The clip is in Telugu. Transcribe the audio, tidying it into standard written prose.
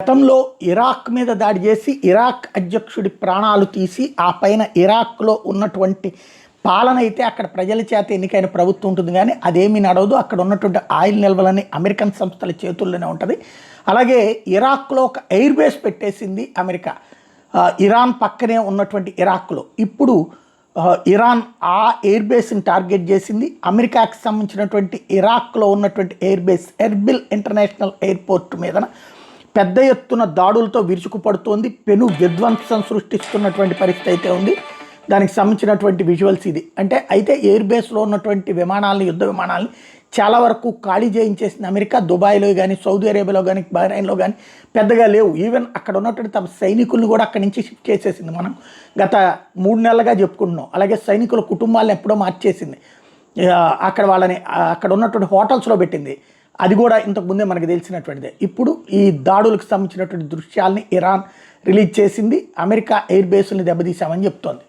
గతంలో ఇరాక్ మీద దాడి చేసి ఇరాక్ అధ్యక్షుడి ప్రాణాలు తీసి ఆ పైన ఇరాక్లో ఉన్నటువంటి పాలన అయితే అక్కడ ప్రజల చేత ఎన్నికైన ప్రభుత్వం ఉంటుంది, కానీ అదేమీ నడవదు. అక్కడ ఉన్నటువంటి ఆయిల్ నిల్వలని అమెరికన్ సంస్థల చేతుల్లోనే ఉంటుంది. అలాగే ఇరాక్లో ఒక ఎయిర్ బేస్ పెట్టేసింది అమెరికా, ఇరాన్ పక్కనే ఉన్నటువంటి ఇరాక్లో. ఇప్పుడు ఇరాన్ ఆ ఎయిర్ బేస్ని టార్గెట్ చేసింది. అమెరికాకి సంబంధించినటువంటి ఇరాక్లో ఉన్నటువంటి air base Erbil international airport మీద పెద్ద ఎత్తున దాడులతో విరుచుకుపడుతోంది. పెను విధ్వంసం సృష్టిస్తున్నటువంటి పరిస్థితి అయితే ఉంది. దానికి సంబంధించినటువంటి విజువల్స్ ఇది. అయితే ఎయిర్ బేస్లో ఉన్నటువంటి విమానాలని, యుద్ధ విమానాలని చాలా వరకు ఖాళీ చేయించేసింది అమెరికా. దుబాయ్లో కానీ, సౌదీ అరేబియాలో కానీ, బహ్రెయిన్లో కానీ పెద్దగా లేవు. ఈవెన్ అక్కడ ఉన్నటువంటి తమ సైనికులను కూడా అక్కడి నుంచి షిఫ్ట్ చేసేసింది. మనం గత 3 నెలలుగా చెప్పుకుంటున్నాం. అలాగే సైనికుల కుటుంబాలను ఎప్పుడో మార్చేసింది. అక్కడ వాళ్ళని అక్కడ ఉన్నటువంటి హోటల్స్లో పెట్టింది. అది కూడా ఇంతకుముందే మనకు తెలిసినటువంటిదే. ఇప్పుడు ఈ దాడులకు సంబంధించినటువంటి దృశ్యాలని ఇరాన్ రిలీజ్ చేసింది. అమెరికా ఎయిర్ బేస్ని దెబ్బతీశామని చెప్తోంది.